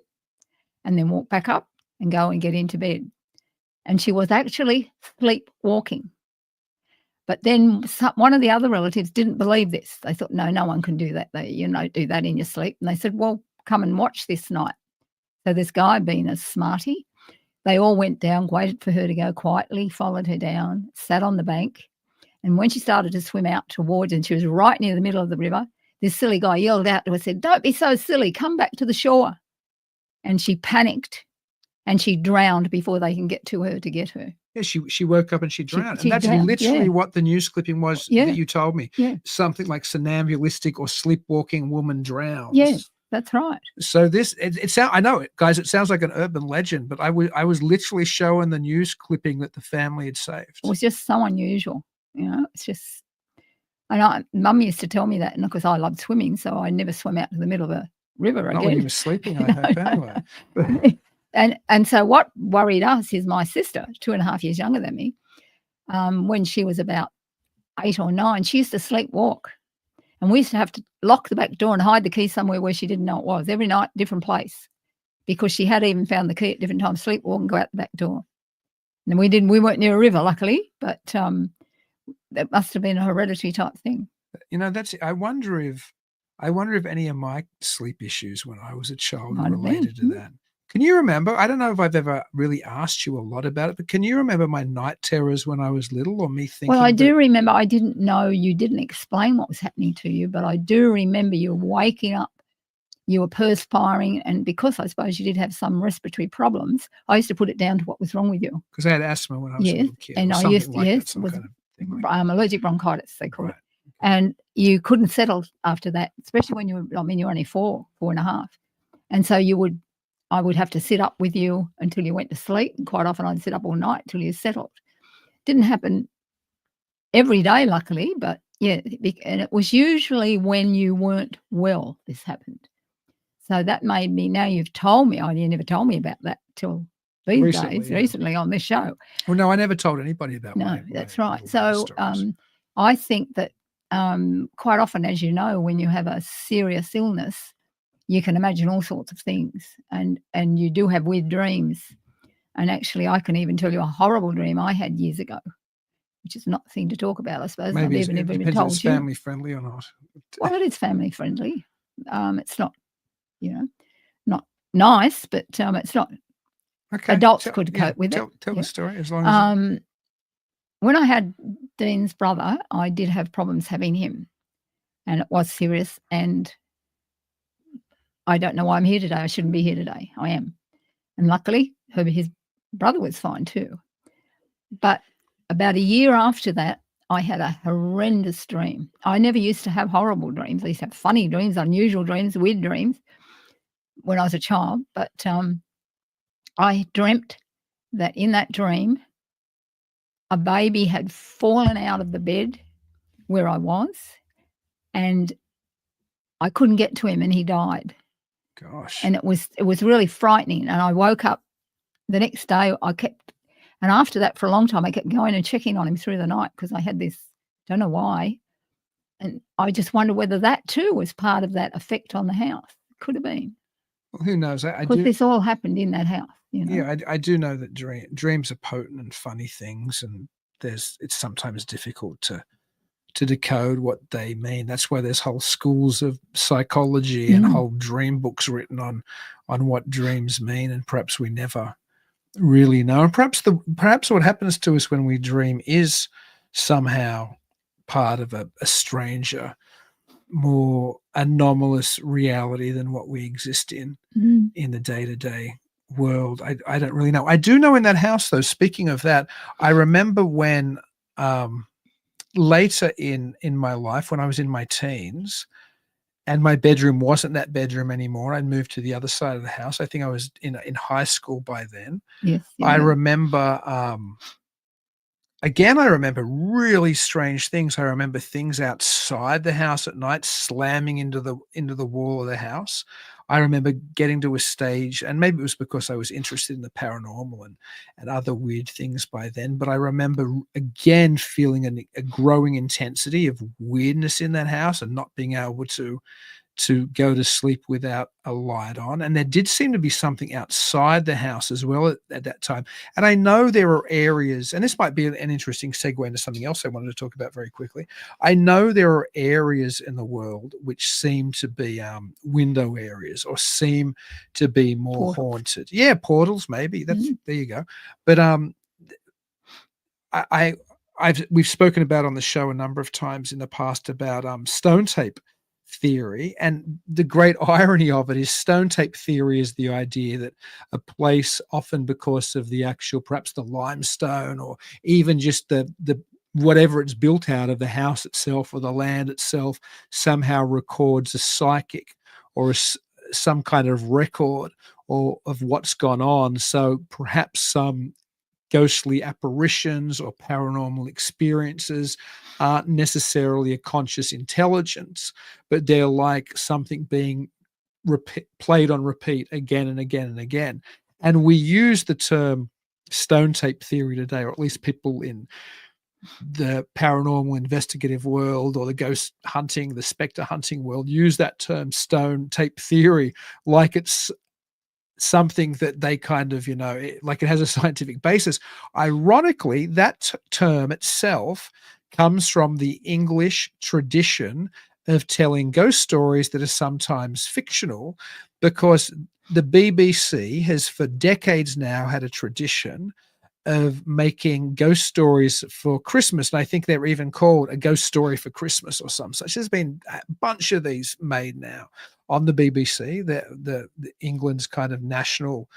and then walk back up and go and get into bed. And she was actually sleepwalking. But then one of the other relatives didn't believe this. They thought, no one can do that. You don't do that in your sleep. And they said, well, come and watch this night. So this guy, being a smarty, they all went down, waited for her to go quietly, followed her down, sat on the bank. And when she started to swim out towards, and she was right near the middle of the river, this silly guy yelled out to her, said, don't be so silly, come back to the shore. And she panicked and she drowned before they can get to her to get her. Yeah, she woke up and she drowned. She and that's drowned, literally yeah. what the news clipping was Yeah. that you told me. Yeah. Something like somnambulistic or sleepwalking woman drowns. Yes, that's right. So I know it, guys, it sounds like an urban legend, but I was literally showing the news clipping that the family had saved. It was just so unusual. It's just, and Mum used to tell me that, and of course I loved swimming, so I never swam out to the middle of a river again. Not when you were sleeping, I hope, anyway. And so what worried us is my sister, 2.5 years younger than me, when she was about 8 or 9, she used to sleepwalk. And we used to have to lock the back door and hide the key somewhere where she didn't know it was. Every night, different place, because she had even found the key at different times, sleepwalk and go out the back door. And we weren't near a river, luckily, but that must have been a hereditary type thing. I wonder if any of my sleep issues when I was a child were related to that. Can you remember? I don't know if I've ever really asked you a lot about it, but can you remember my night terrors when I was little, or me thinking? Well, I do remember. I didn't know, you didn't explain what was happening to you, but I do remember you waking up, you were perspiring, and because I suppose you did have some respiratory problems, I used to put it down to what was wrong with you. Because I had asthma when I was a little kid. And I used to, was allergic bronchitis, they call it. And you couldn't settle after that, especially when you were only 4.5. And so I would have to sit up with you until you went to sleep. And quite often I'd sit up all night till you settled. Didn't happen every day, luckily, but yeah. And it was usually when you weren't well, this happened. So that made me, now you've told me, you never told me about that till these days, recently on this show. Well, no, I never told anybody about No, that's right. So I think that quite often, as you know, when you have a serious illness, you can imagine all sorts of things, and you do have weird dreams. And actually, I can even tell you a horrible dream I had years ago, which is not the thing to talk about, I suppose. Maybe I've even depends told if it's you. family friendly or not. Well, it is family friendly. It's not, not nice, but it's not. Okay. Adults could cope with it. Tell the story as long as. When I had Dean's brother, I did have problems having him, and it was serious. And I don't know why I'm here today. I shouldn't be here today. I am. And luckily, his brother was fine too. But about a year after that, I had a horrendous dream. I never used to have horrible dreams. I used to have funny dreams, unusual dreams, weird dreams when I was a child. But I dreamt that in that dream, a baby had fallen out of the bed where I was, and I couldn't get to him, and he died. Gosh. And it was really frightening. And I woke up the next day. And after that, for a long time, I kept going and checking on him through the night because I had this, don't know why. And I just wonder whether that too was part of that effect on the house. Could have been. Well, who knows? Because this all happened in that house. Yeah, I do know that dreams are potent and funny things, and it's sometimes difficult to decode what they mean. That's why there's whole schools of psychology and whole dream books written on what dreams mean, and perhaps we never really know. And perhaps what happens to us when we dream is somehow part of a stranger, more anomalous reality than what we exist in the day-to-day world. I don't really know. I do know in that house, though, speaking of that, I remember when later in my life, when I was in my teens and my bedroom wasn't that bedroom anymore, I'd moved to the other side of the house. I think I was in high school by then. Yes. I remember Again, I remember really strange things. I remember things outside the house at night slamming into the wall of the house. I remember getting to a stage, and maybe it was because I was interested in the paranormal and other weird things by then, but I remember again feeling a growing intensity of weirdness in that house and not being able to go to sleep without a light on. And there did seem to be something outside the house as well at that time. And I know there are areas, and this might be an interesting segue into something else I wanted to talk about very quickly. I know there are areas in the world which seem to be window areas or seem to be more Portals. haunted. Yeah, portals, maybe. Mhm. There you go. But we've spoken about on the show a number of times in the past about stone tape theory, and the great irony of it is stone tape theory is the idea that a place, often because of the actual, perhaps the limestone or even just the whatever it's built out of, the house itself or the land itself, somehow records a psychic or some kind of record or of what's gone on. So perhaps some ghostly apparitions or paranormal experiences aren't necessarily a conscious intelligence, but they're like something being played on repeat again and again and again. And we use the term stone tape theory today, or at least people in the paranormal investigative world or the ghost hunting, the spectre hunting world use that term stone tape theory like it's something that they kind of, like it has a scientific basis. Ironically, that term itself comes from the English tradition of telling ghost stories that are sometimes fictional, because the BBC has for decades now had a tradition of making ghost stories for Christmas. And I think they're even called A Ghost Story for Christmas or some such. There's been a bunch of these made now on the BBC, the England's kind of national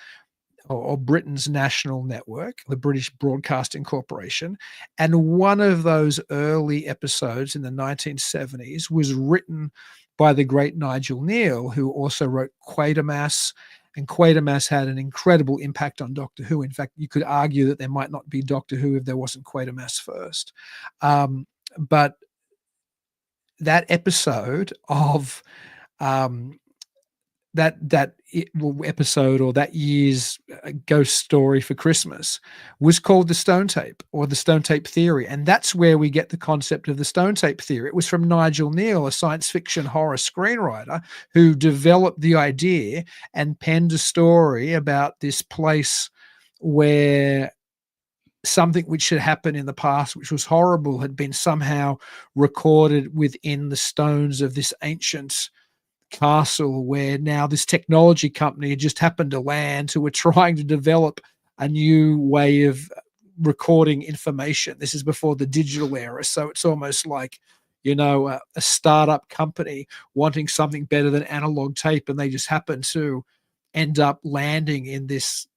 or Britain's national network, the British Broadcasting Corporation. And one of those early episodes in the 1970s was written by the great Nigel Neal, who also wrote Quatermass. And Quatermass had an incredible impact on Doctor Who. In fact, you could argue that there might not be Doctor Who if there wasn't Quatermass first. But that episode of episode or that year's ghost story for Christmas was called the stone tape or the stone tape theory. And that's where we get the concept of the stone tape theory. It was from Nigel Neal, a science fiction horror screenwriter who developed the idea and penned a story about this place where something which had happened in the past, which was horrible, had been somehow recorded within the stones of this ancient castle, where now this technology company had just happened to land, who were trying to develop a new way of recording information. This is before the digital era, so it's almost like a startup company wanting something better than analog tape, and they just happen to end up landing in this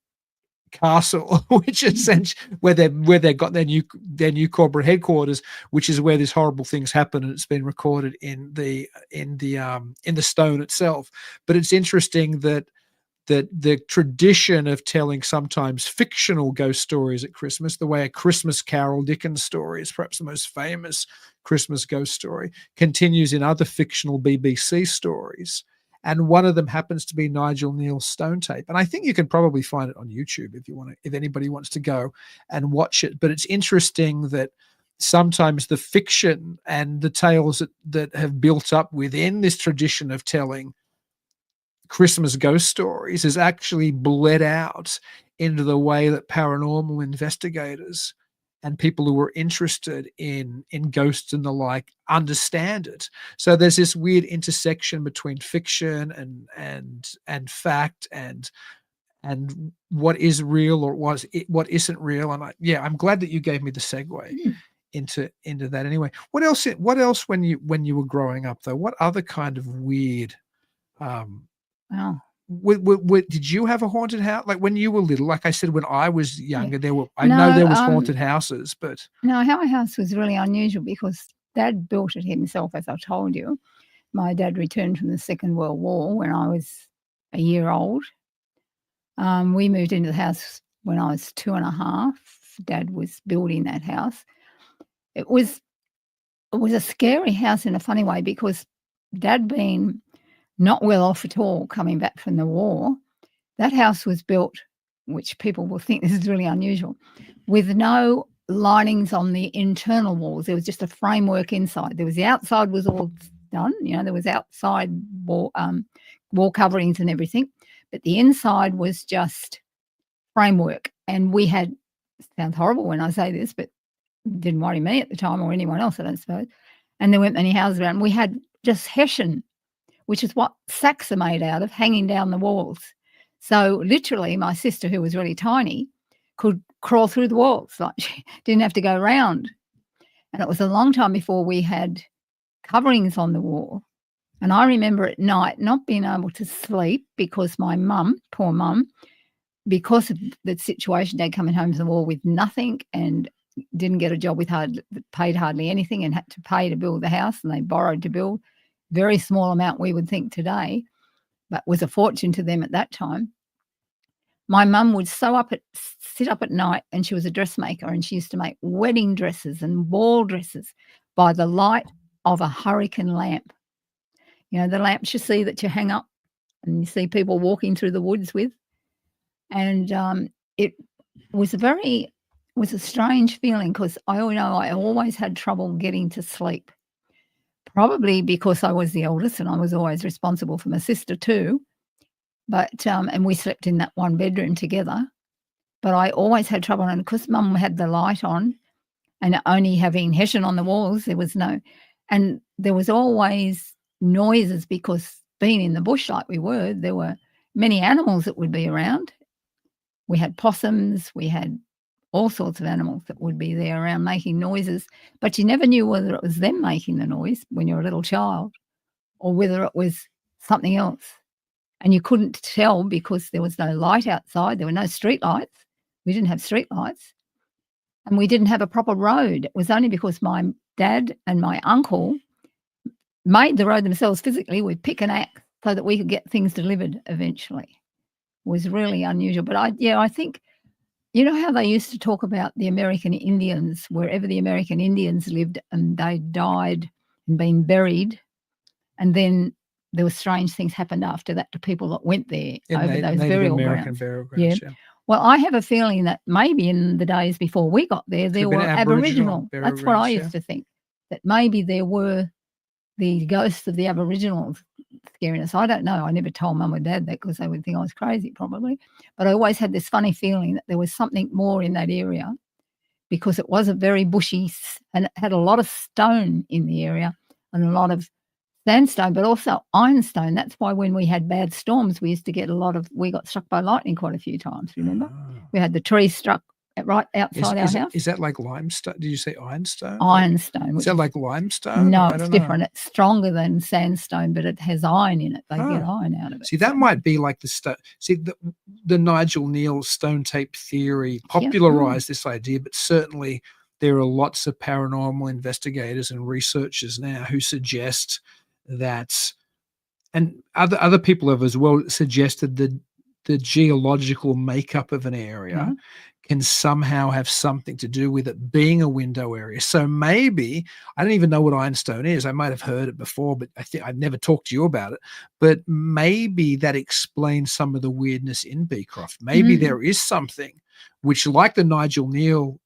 castle, which essentially where they got their new corporate headquarters, which is where these horrible things happen, and it's been recorded in the stone itself. But it's interesting that the tradition of telling sometimes fictional ghost stories at Christmas, the way A Christmas Carol, Dickens' story, is perhaps the most famous Christmas ghost story, continues in other fictional BBC stories. And one of them happens to be Nigel Neal's stone tape. And I think you can probably find it on YouTube if anybody wants to go and watch it. But it's interesting that sometimes the fiction and the tales that have built up within this tradition of telling Christmas ghost stories is actually bled out into the way that paranormal investigators and people who are interested in ghosts and the like understand it. So there's this weird intersection between fiction and fact and what is real or what isn't real. And I'm glad that you gave me the segue into that. Anyway, what else when you were growing up though? What other kind of weird Wow. did you have a haunted house? Like when you were little, like I said, when I was younger, there was No, haunted houses, but No, our house was really unusual because Dad built it himself, as I told you. My dad returned from the Second World War when I was a year old. We moved into the house when I was 2.5. Dad was building that house. It was a scary house in a funny way because Dad being not well off at all coming back from the war, that house was built, which people will think this is really unusual, with no linings on the internal walls. There was just a framework inside. There was the outside was all done, there was outside wall coverings and everything, but the inside was just framework. And we had, sounds horrible when I say this, but didn't worry me at the time or anyone else, I don't suppose. And there weren't many houses around. We had just hessian, which is what sacks are made out of, hanging down the walls. So literally my sister, who was really tiny, could crawl through the walls. Like she didn't have to go round. And it was a long time before we had coverings on the wall. And I remember at night not being able to sleep because my mum, poor mum, because of the situation, Dad coming home from the war with nothing and didn't get a job with paid hardly anything and had to pay to build the house, and they borrowed to build. Very small amount we would think today, but was a fortune to them at that time. My mum would sit up at night, and she was a dressmaker, and she used to make wedding dresses and ball dresses by the light of a hurricane lamp. The lamps you see that you hang up and you see people walking through the woods with. And it was a strange feeling because I always had trouble getting to sleep. Probably because I was the eldest and I was always responsible for my sister too. But and we slept in that one bedroom together. But I always had trouble, and because Mum had the light on and only having hessian on the walls, there was always noises because being in the bush like we were, there were many animals that would be around. We had possums, we had all sorts of animals that would be there around making noises, but you never knew whether it was them making the noise when you're a little child or whether it was something else. And you couldn't tell because there was no light outside. There were no street lights. We didn't have street lights. And we didn't have a proper road. It was only because my dad and my uncle made the road themselves physically with pick and axe so that we could get things delivered eventually. It was really unusual. But I think, how they used to talk about the American Indians, wherever the American Indians lived and they died and been buried, and then there were strange things happened after that to people that went there over those burial grounds. Yeah. Well, I have a feeling that maybe in the days before we got there, there were Aboriginal. That's what I used to think, that maybe there were the ghosts of the Aboriginals scaring us. I don't know. I never told Mum or Dad that because they would think I was crazy probably. But I always had this funny feeling that there was something more in that area because it was a very bushy and it had a lot of stone in the area and a lot of sandstone, but also ironstone. That's why when we had bad storms, we used to get we got struck by lightning quite a few times, remember? We had the trees struck right outside our house. Is that like limestone? Did you say ironstone? Ironstone. Is that like limestone? No, it's different. It's stronger than sandstone, but it has iron in it. They get iron out of it. See, that might be like the stone. See, the Nigel Neal stone tape theory popularized this idea, but certainly there are lots of paranormal investigators and researchers now who suggest that, and other people have as well suggested that the geological makeup of an area can somehow have something to do with it being a window area. So maybe, I don't even know what ironstone is. I might have heard it before, but I think I've never talked to you about it. But maybe that explains some of the weirdness in Beecroft. Maybe there is something which, like the Nigel Neal,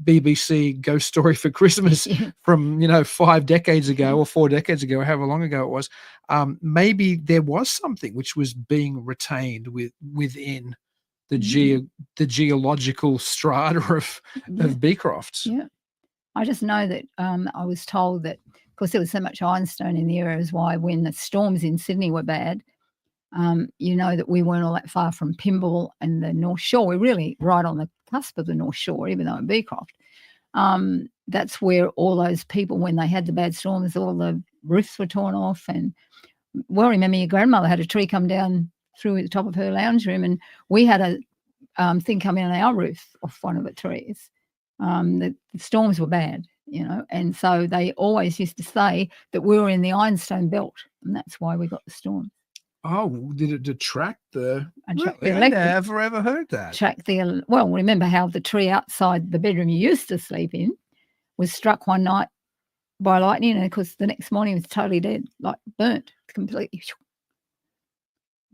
BBC ghost story for Christmas from 5 decades ago or 4 decades ago, or however long ago it was, maybe there was something which was being retained within the geological strata of Beecroft. Yeah, I just know that I was told that because there was so much ironstone in the area is why when the storms in Sydney were bad, that we weren't all that far from Pymble and the North Shore. We're really right on the cusp of the North Shore, even though in Beecroft. That's where all those people, when they had the bad storms, all the roofs were torn off. And remember your grandmother had a tree come down through the top of her lounge room, and we had a thing come in on our roof off one of the trees. The storms were bad, and so they always used to say that we were in the ironstone belt, and that's why we got the storm. Oh, did it detract the? Attract the Really? I electric. never ever heard that. Well, remember how the tree outside the bedroom you used to sleep in was struck one night by lightning, and of course the next morning it was totally dead, like burnt completely.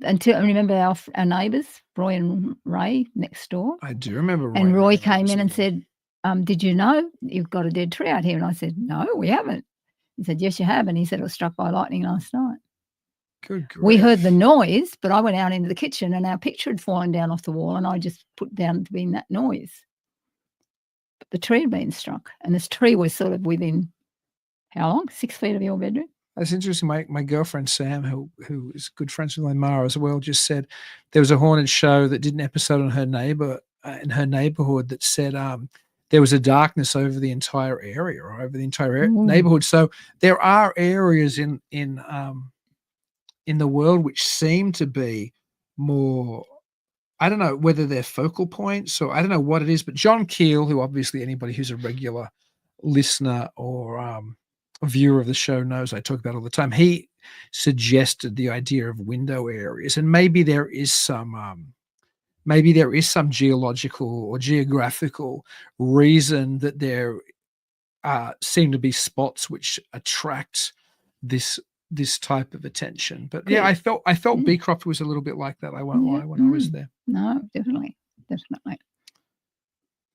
Until I remember our neighbours, Roy and Ray, next door. I do remember. And Roy Ray came in and listening. said, "Did you know you've got a dead tree out here?" And I said, "No, we haven't." He said, "Yes, you have." And he said it was struck by lightning last night. Good grief. We heard the noise, but I went out into the kitchen and our picture had fallen down off the wall, and I just put down to being that noise. But the tree had been struck, and this tree was sort of within how long? 6 feet of your bedroom. That's interesting. My girlfriend Sam, who is good friends with my ma as well, just said there was a haunted show that did an episode on her neighbor in her neighborhood that said there was a darkness over the entire area or over the entire neighborhood. So there are areas in the world which seem to be more, I don't know whether they're focal points or I don't know what it is, but John Keel, who obviously anybody who's a regular listener or viewer of the show knows I talk about all the time, he suggested the idea of window areas, and maybe there is some geological or geographical reason that there seem to be spots which attract this type of attention. But yeah, I felt Beecroft was a little bit like that. I won't lie when I was there. No, definitely.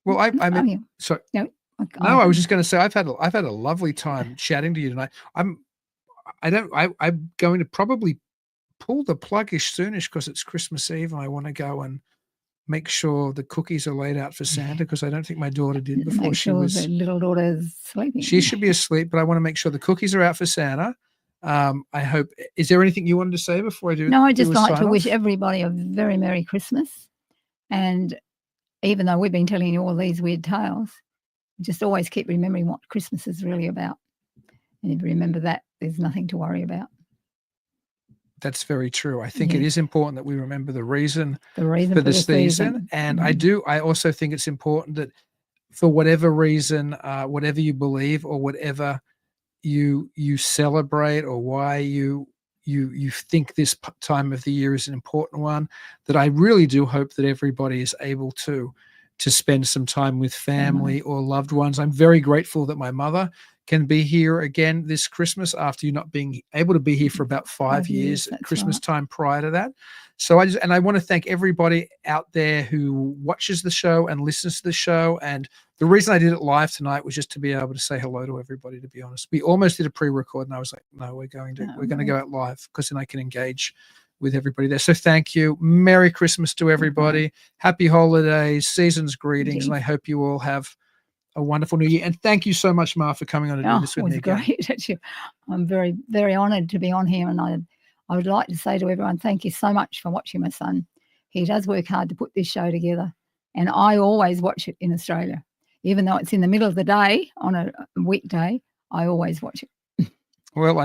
Well, I mean, sorry. No, I was just going to say I've had a lovely time chatting to you tonight. I'm going to probably pull the plug-ish soonish because it's Christmas Eve and I want to go and make sure the cookies are laid out for Santa because I don't think my daughter did before make she sure was. The little daughter's sleeping. She should be asleep, but I want to make sure the cookies are out for Santa. I hope. Is there anything you wanted to say before I do? No, I just like to wish everybody a very Merry Christmas. And even though we've been telling you all these weird tales, just always keep remembering what Christmas is really about. And if you remember that, there's nothing to worry about. That's very true. I think it is important that we remember the reason for the season. And I also think it's important that for whatever reason, whatever you believe or whatever you celebrate or why you think this time of the year is an important one, that I really do hope that everybody is able to spend some time with family or loved ones. I'm very grateful that my mother can be here again this Christmas after you not being able to be here for about 5 years at Christmas time prior to that. So I want to thank everybody out there who watches the show and listens to the show. And the reason I did it live tonight was just to be able to say hello to everybody, to be honest. We almost did a pre-record and I was like, no, we're going to go out live because then I can engage with everybody there. So thank you. Merry Christmas to everybody. Happy holidays, season's greetings. And I hope you all have a wonderful new year. And thank you so much, Ma, for coming on to do this with me again. It was great. I'm very, very honoured to be on here. And I would like to say to everyone, thank you so much for watching my son. He does work hard to put this show together. And I always watch it in Australia. Even though it's in the middle of the day on a weekday, I always watch it. Well,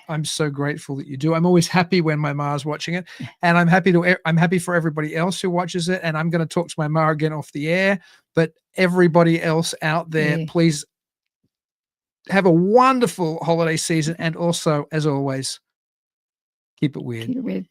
I'm so grateful that you do. I'm always happy when my ma's watching it, and I'm happy for everybody else who watches it. And I'm going to talk to my ma again off the air. But everybody else out there, please have a wonderful holiday season, and also, as always, keep it weird. Keep it weird.